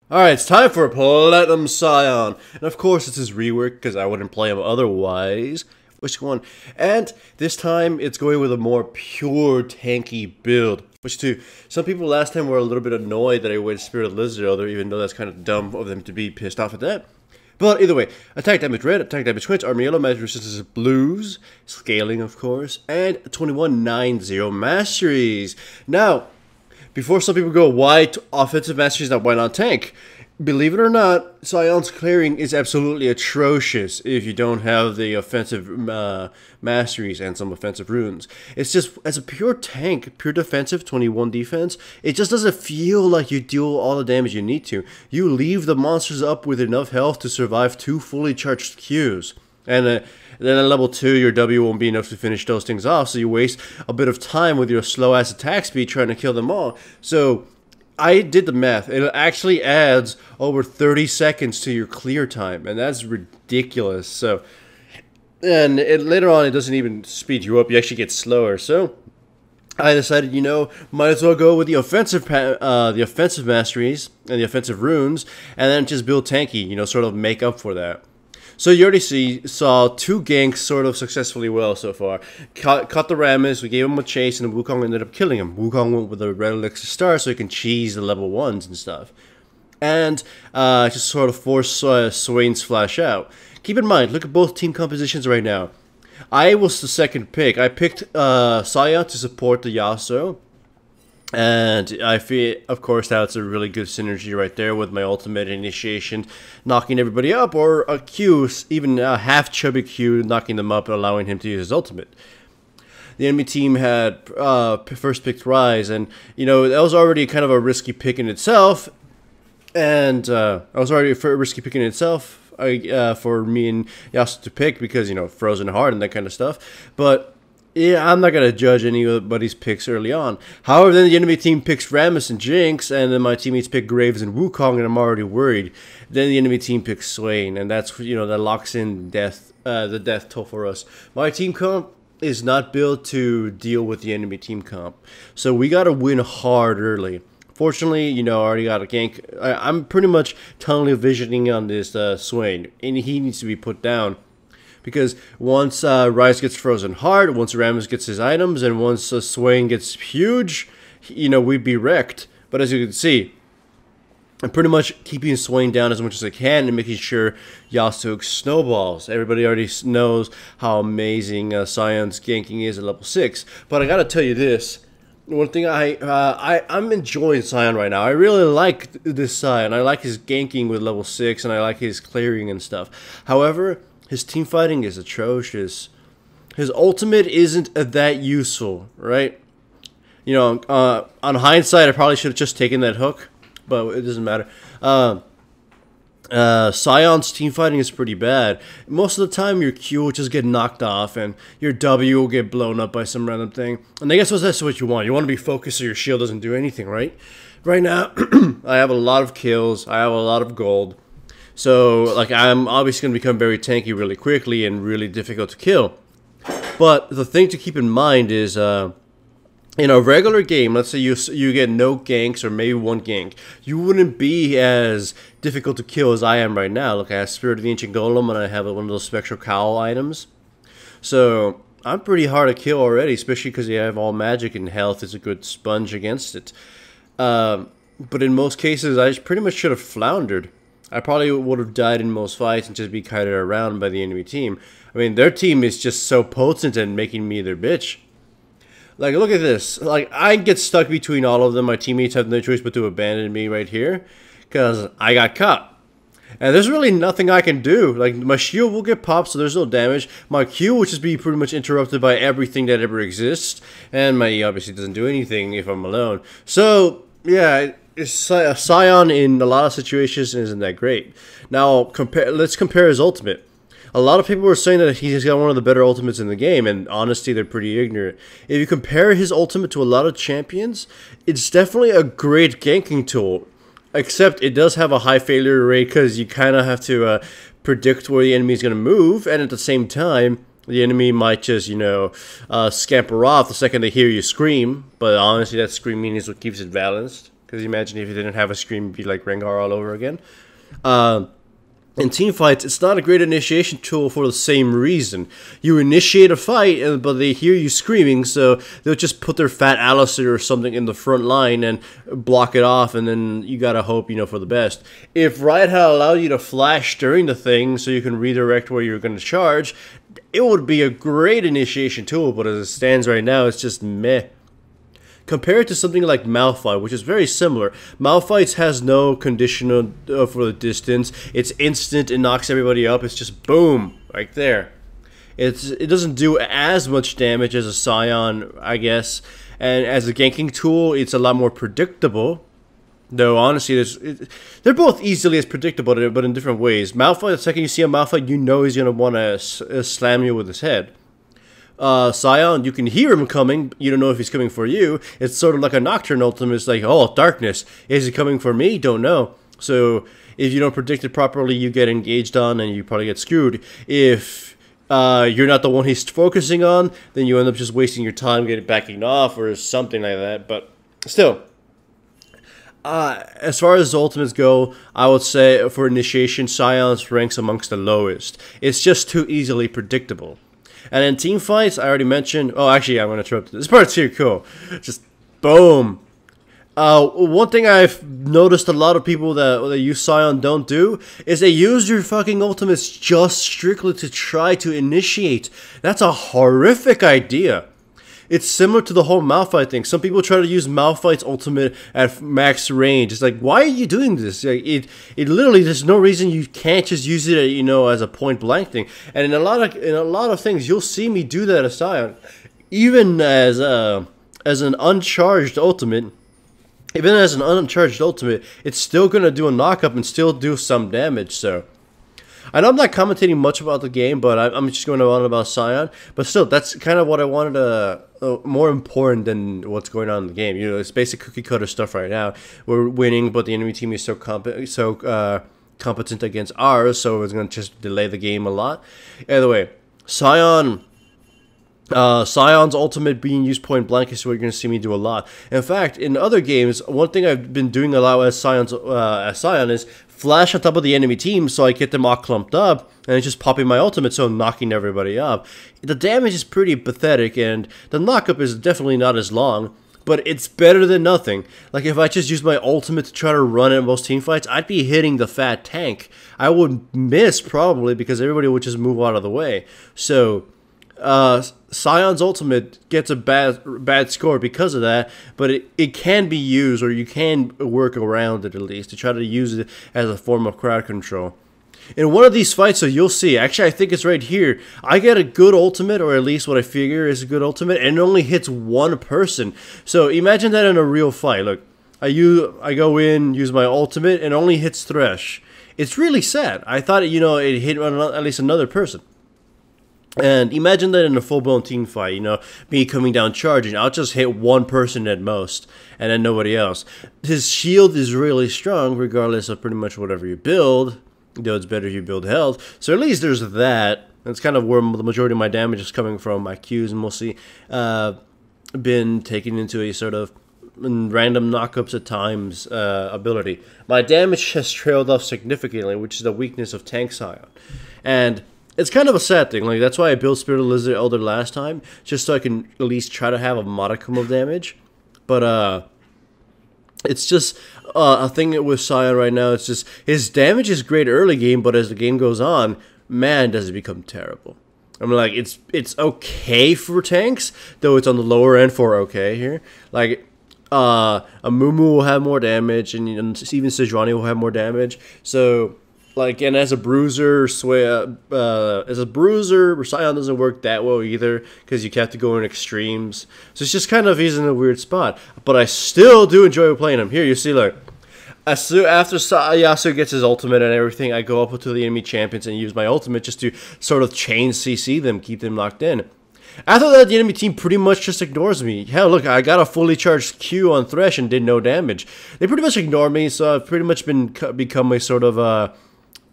Alright, it's time for Platinum Sion. And of course it's his rework, because I wouldn't play him otherwise. Which one? And this time it's going with a more pure tanky build. Which too, some people last time were a little bit annoyed that I went Spirit Lizard Elder, even though that's kind of dumb of them to be pissed off at that. But either way, attack damage red, attack damage quench, armor yellow, magic resistance blues, scaling of course, and 2190 masteries. Now, before some people go, why offensive masteries, not why not tank? Believe it or not, Sion's clearing is absolutely atrocious if you don't have the offensive masteries and some offensive runes. It's just, as a pure tank, pure defensive, 21 defense, it just doesn't feel like you deal all the damage you need to. You leave the monsters up with enough health to survive 2 fully charged Qs. And then at level 2, your W won't be enough to finish those things off, so you waste a bit of time with your slow-ass attack speed trying to kill them all. So, I did the math. It actually adds over 30 seconds to your clear time, and that's ridiculous. So, and later on, it doesn't even speed you up. You actually get slower. So, I decided, you know, might as well go with the offensive masteries and the offensive runes, and then just build tanky, you know, sort of make up for that. So you already saw 2 ganks sort of successfully well so far. Caught the Rammus, we gave him a chase, and Wukong ended up killing him. Wukong went with a red elixir star so he can cheese the level 1s and stuff. And just sort of force Swain's flash out. Keep in mind, look at both team compositions right now. I was the second pick. I picked Sion to support the Yasuo. And I feel, of course, that's a really good synergy right there with my ultimate initiation, knocking everybody up, or a Q, even a half chubby Q, knocking them up and allowing him to use his ultimate. The enemy team had first picked Rise, and, you know, that was already kind of a risky pick in itself. And I was already a risky pick in itself for me and Yasuo to pick because, you know, Frozen Heart and that kind of stuff. But yeah, I'm not going to judge anybody's picks early on. However, then the enemy team picks Rammus and Jinx, and then my teammates pick Graves and Wukong, and I'm already worried. Then the enemy team picks Swain, and that's, you know, that locks in death, the death toll for us. My team comp is not built to deal with the enemy team comp, so we got to win hard early. Fortunately, you know, I already got a gank. I'm pretty much tunnel visioning on this Swain, and he needs to be put down. Because once Rise gets Frozen Heart, once Rammus gets his items, and once Swain gets huge, you know, we'd be wrecked. But as you can see, I'm pretty much keeping Swain down as much as I can and making sure Yasuo snowballs. Everybody already knows how amazing Sion's ganking is at level 6. But I gotta tell you this. One thing I'm enjoying Sion right now. I really like this Sion. I like his ganking with level 6, and I like his clearing and stuff. However, his team fighting is atrocious. His ultimate isn't that useful, right? You know, on hindsight, I probably should have just taken that hook, but it doesn't matter. Sion's team fighting is pretty bad. Most of the time, your Q will just get knocked off, and your W will get blown up by some random thing. And I guess that's what you want. You want to be focused so your shield doesn't do anything, right? Right now, I have a lot of kills. I have a lot of gold. So, like, I'm obviously going to become very tanky really quickly and really difficult to kill. But the thing to keep in mind is, in a regular game, let's say you get no ganks or maybe 1 gank, you wouldn't be as difficult to kill as I am right now. Look, I have Spirit of the Ancient Golem, and I have one of those Spectral Cowl items. So, I'm pretty hard to kill already, especially because you have all magic and health is a good sponge against it. But in most cases, I pretty much should have floundered. I probably would have died in most fights and just be kited around by the enemy team. I mean, their team is just so potent and making me their bitch. Like, look at this. Like, I get stuck between all of them. My teammates have no choice but to abandon me right here because I got caught. And there's really nothing I can do. Like, my shield will get popped, so there's no damage. My Q will just be pretty much interrupted by everything that ever exists. And my E obviously doesn't do anything if I'm alone. So, yeah, Sion in a lot of situations isn't that great. Now, let's compare his ultimate. A lot of people were saying that he's got one of the better ultimates in the game, and honestly, they're pretty ignorant. If you compare his ultimate to a lot of champions, it's definitely a great ganking tool. Except it does have a high failure rate because you kind of have to predict where the enemy is going to move, and at the same time, the enemy might just, you know, scamper off the second they hear you scream. But honestly, that screaming is what keeps it balanced. Because imagine if you didn't have a screen, it'd be like Rengar all over again. In team fights, it's not a great initiation tool for the same reason. You initiate a fight, but they hear you screaming, so they'll just put their fat Alistair or something in the front line and block it off, and then you gotta hope, for the best. If Riot had allowed you to flash during the thing so you can redirect where you're going to charge, it would be a great initiation tool, but as it stands right now, it's just meh. Compared to something like Malphite, which is very similar. Malphite has no conditional for the distance. It's instant, it knocks everybody up. It's just boom, right there. It doesn't do as much damage as a Sion, I guess. And as a ganking tool, it's a lot more predictable. Though, honestly, they're both easily as predictable, but in different ways. Malphite, the second you see a Malphite, you know he's going to want to slam you with his head. Sion, you can hear him coming, you don't know if he's coming for you. It's sort of like a Nocturne ultimate. It's like, oh, darkness. Is he coming for me? Don't know. So, if you don't predict it properly, you get engaged on and you probably get screwed. If you're not the one he's focusing on, then you end up just wasting your time backing off or something like that. But still, as far as ultimates go, I would say for initiation, Sion's ranks amongst the lowest. It's just too easily predictable. And in team fights, I already mentioned... Oh, actually, I'm going to interrupt. This part's here, cool. Just boom. One thing I've noticed a lot of people that use Sion don't do is they use your fucking ultimates just strictly to try to initiate. That's a horrific idea. It's similar to the whole Malphite thing. Some people try to use Malphite's ultimate at max range. It's like, why are you doing this? Like, it literally, there's no reason you can't just use it, as a point blank thing. And in a lot of things, you'll see me do that as Sion, even as an uncharged ultimate. Even as an uncharged ultimate, it's still gonna do a knockup and still do some damage. So. I know I'm not commentating much about the game, but I'm just going on about Sion. But still, that's kind of what I wanted to... more important than what's going on in the game. It's basic cookie cutter stuff right now. We're winning, but the enemy team is so competent against ours, so it's going to just delay the game a lot. Either way, Sion's ultimate being used point blank is what you're going to see me do a lot. In fact, in other games, one thing I've been doing a lot as Sion is flash on top of the enemy team so I get them all clumped up, and it's just popping my ultimate, so I'm knocking everybody up. The damage is pretty pathetic, and the knockup is definitely not as long, but it's better than nothing. Like, if I just use my ultimate to try to run in most team fights, I'd be hitting the fat tank. I would miss, probably, because everybody would just move out of the way. So... Sion's ultimate gets a bad score because of that, but it can be used, or you can work around it at least, to try to use it as a form of crowd control. In one of these fights, so you'll see, actually I think it's right here, I get a good ultimate, or at least what I figure is a good ultimate, and it only hits one person. So imagine that in a real fight. Look, I go in, use my ultimate, and it only hits Thresh. It's really sad. I thought, it hit at least another person. And imagine that in a full-blown team fight, me coming down charging, I'll just hit one person at most, and then nobody else. His shield is really strong, regardless of pretty much whatever you build, though it's better if you build health. So at least there's that. That's kind of where the majority of my damage is coming from, my Qs, and mostly been taken into a sort of random knockups at times ability. My damage has trailed off significantly, which is the weakness of Tank Sion. And... it's kind of a sad thing. Like, that's why I built Spirit of Lizard Elder last time, just so I can at least try to have a modicum of damage. But it's just a thing with Sion right now. It's just his damage is great early game, but as the game goes on, man, does it become terrible. I'm like, it's okay for tanks, though it's on the lower end for okay here. Like, a Mumu will have more damage, and even Sejuani will have more damage. So. Like, and as a bruiser, Sion doesn't work that well either, because you have to go in extremes. So it's just kind of, he's in a weird spot. But I still do enjoy playing him. Here, you see, like, after Yasuo gets his ultimate and everything, I go up to the enemy champions and use my ultimate just to sort of chain CC them, keep them locked in. After that, the enemy team pretty much just ignores me. Hell, look, I got a fully charged Q on Thresh and did no damage. They pretty much ignore me, so I've pretty much become a sort of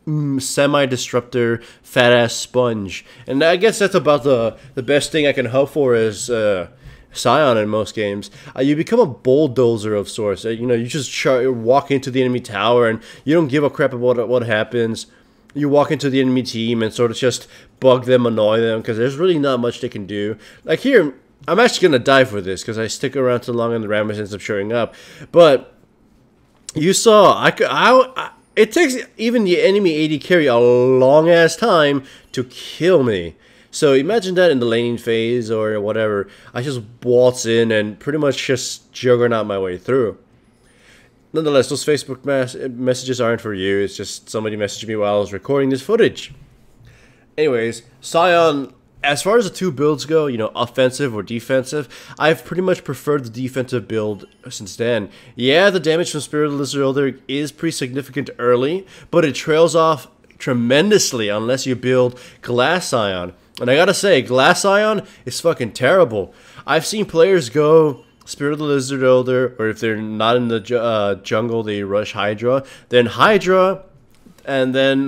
semi-disruptor, fat-ass sponge. And I guess that's about the best thing I can hope for is Sion in most games, you become a bulldozer of sorts. You know, you just walk into the enemy tower and you don't give a crap about what happens. You walk into the enemy team and sort of just bug them, annoy them, because there's really not much they can do. Like here, I'm actually going to die for this because I stick around too long and the Rammus ends up showing up. But you saw, it takes even the enemy AD carry a long-ass time to kill me. So imagine that in the laning phase or whatever. I just waltz in and pretty much just juggernaut my way through. Nonetheless, those Facebook messages aren't for you. It's just somebody messaged me while I was recording this footage. Anyways, Sion, as far as the two builds go, you know, offensive or defensive, I've pretty much preferred the defensive build since then. Yeah, the damage from Spirit of the Lizard Elder is pretty significant early, but it trails off tremendously unless you build Glass Sion. And I gotta say, Glass Sion is fucking terrible. I've seen players go Spirit of the Lizard Elder, or if they're not in the jungle, they rush Hydra. Then Hydra, and then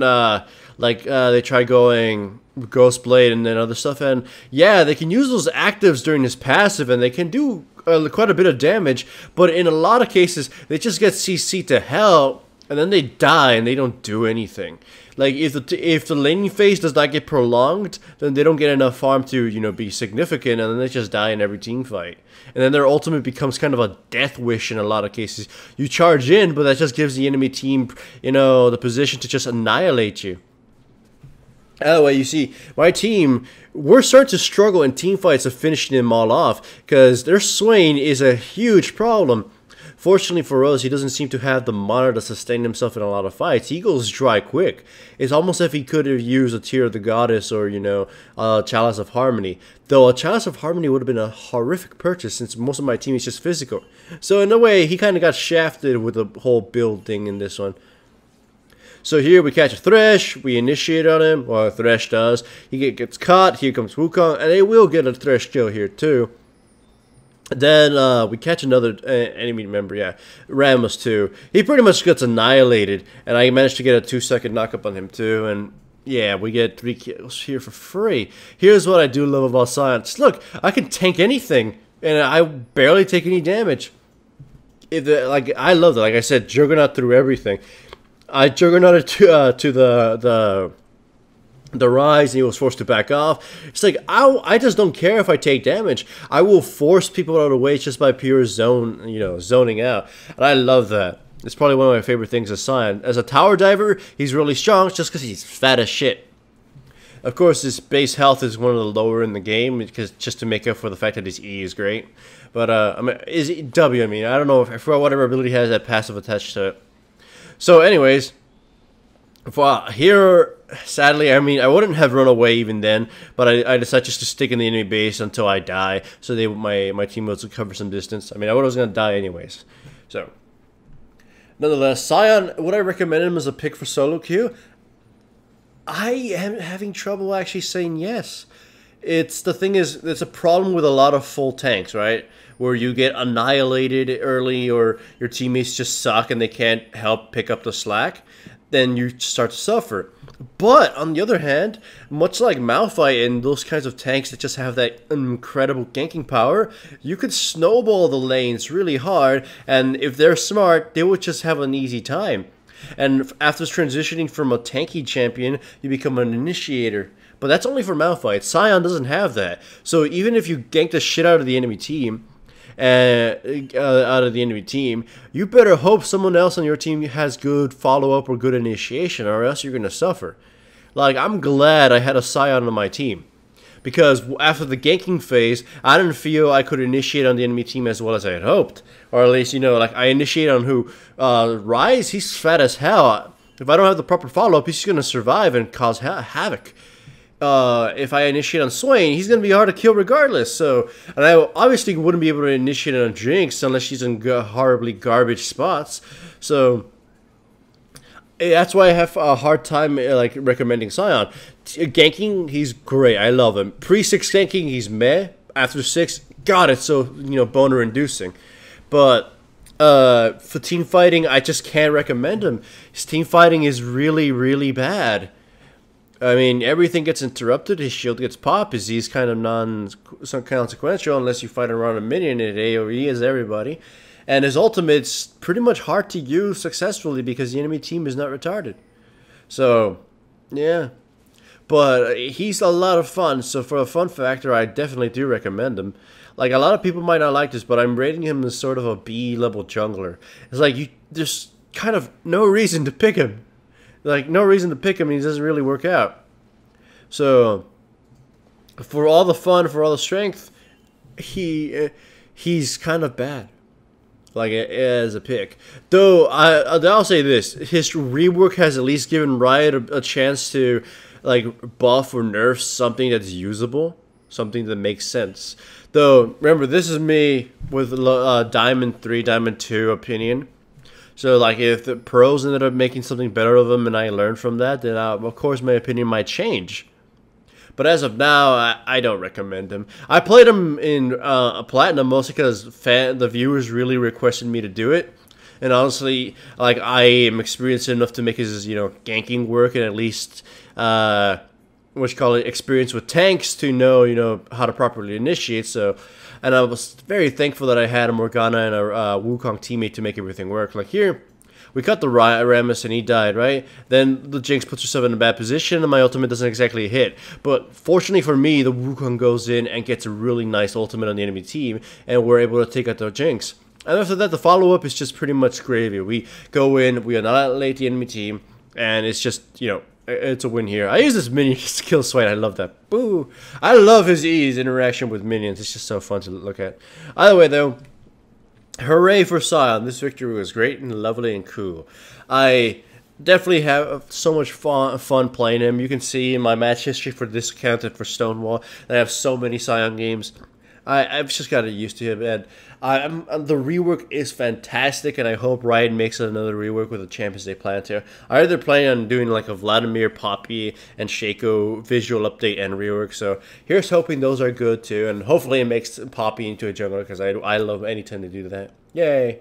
they try going Ghost Blade and then other stuff. And yeah, they can use those actives during his passive, and they can do quite a bit of damage. But in a lot of cases, they just get CC'd to hell, and then they die, and they don't do anything. Like, if the laning phase does not get prolonged, then they don't get enough farm to, you know, be significant, and then they just die in every team fight. And then their ultimate becomes kind of a death wish in a lot of cases. You charge in, but that just gives the enemy team, you know, the position to just annihilate you. Anyway, you see, my team, we're starting to struggle in team fights of finishing them all off, because their Swain is a huge problem. Fortunately for us, he doesn't seem to have the mana to sustain himself in a lot of fights. He goes dry quick. It's almost as if he could have used a Tear of the Goddess or, you know, a Chalice of Harmony. Though a Chalice of Harmony would have been a horrific purchase since most of my team is just physical. So in a way, he kind of got shafted with the whole build thing in this one. So here we catch a Thresh, we initiate on him, or Thresh does. He gets caught, here comes Wukong, and they will get a Thresh kill here too. Then we catch another enemy member, yeah, Rammus too. He pretty much gets annihilated, and I managed to get a 2-second knockup on him too, and yeah, we get 3 kills here for free. Here's what I do love about Science. Look, I can tank anything, and I barely take any damage. I love that. Like I said, Juggernaut through everything. I Juggernauted to the Rise, and he was forced to back off. It's like, I just don't care if I take damage. I will force people out of the way just by pure zoning out. And I love that. It's probably one of my favorite things as Sion. As a tower diver, he's really strong just because he's fat as shit. Of course, his base health is one of the lower in the game, because just to make up for the fact that his E is great. But, I mean, W, I mean, I don't know if I forgot whatever ability has that passive attached to it. So, anyways, here, sadly, I mean, I wouldn't have run away even then, but I decided just to stick in the enemy base until I die, so my teammates would cover some distance. I mean, I was going to die anyways. So, nonetheless, Sion, would I recommend him as a pick for solo queue? I am having trouble actually saying yes. The thing is, it's a problem with a lot of full tanks, right? Where you get annihilated early, or your teammates just suck and they can't help pick up the slack. Then you start to suffer. But on the other hand, much like Malphite and those kinds of tanks that just have that incredible ganking power, you could snowball the lanes really hard, and if they're smart, they would just have an easy time. And after transitioning from a tanky champion, you become an initiator. But that's only for Malphite. Sion doesn't have that. So even if you gank the shit out of the enemy team, you better hope someone else on your team has good follow-up or good initiation, or else you're going to suffer. Like, I'm glad I had a Sion on my team, because after the ganking phase, I didn't feel I could initiate on the enemy team as well as I had hoped. Or at least, you know, like, I initiate on who? Rise, he's fat as hell. If I don't have the proper follow-up, he's going to survive and cause havoc. If I initiate on Swain, he's going to be hard to kill regardless. So, and I obviously wouldn't be able to initiate on Jinx unless she's in horribly garbage spots. So, that's why I have a hard time like recommending Sion. Ganking, he's great. I love him. Pre-6 ganking, he's meh. After 6, God, it's so, you know, boner-inducing. But for team fighting, I just can't recommend him. His team fighting is really, really bad. I mean, everything gets interrupted. His shield gets popped. His Z's kind of non-consequential unless you fight around a minion. It AoE as everybody. And his ultimate's pretty much hard to use successfully because the enemy team is not retarded. So, yeah. But he's a lot of fun. So for a fun factor, I definitely do recommend him. Like, a lot of people might not like this, but I'm rating him as sort of a B-level jungler. It's like, there's kind of no reason to pick him. Like, no reason to pick him, and he doesn't really work out. So, for all the fun, for all the strength, he's kind of bad. Like, as a pick. Though, I'll say this. His rework has at least given Riot a chance to, like, buff or nerf something that's usable. Something that makes sense. Though, remember, this is me with Diamond 3, Diamond 2 opinion. So, like, if the pros ended up making something better of them and I learned from that, then, of course, my opinion might change. But as of now, I don't recommend him. I played him in Platinum mostly because the viewers really requested me to do it. And honestly, like, I am experienced enough to make his, ganking work and at least, experience with tanks to know, how to properly initiate. So, and I was very thankful that I had a Morgana and a Wukong teammate to make everything work. Like here, we cut the Rammus and he died, right? Then the Jinx puts herself in a bad position and my ultimate doesn't exactly hit. But fortunately for me, the Wukong goes in and gets a really nice ultimate on the enemy team and we're able to take out the Jinx. And after that, the follow-up is just pretty much gravy. We go in, we annihilate the enemy team, and it's just, it's a win here. I use this minion to kill Swain. I love that. Boo! I love his E's interaction with minions. It's just so fun to look at. Either way, though, hooray for Sion. This victory was great and lovely and cool. I definitely have so much fun playing him. You can see in my match history for this account and for Stonewall that I have so many Sion games. I've just gotten used to him, and the rework is fantastic, and I hope Riot makes another rework with the champions they plan to. I heard they're planning on doing like a Vladimir, Poppy, and Shaco visual update and rework, so here's hoping those are good too, and hopefully it makes Poppy into a jungler, because I love any time they do that. Yay!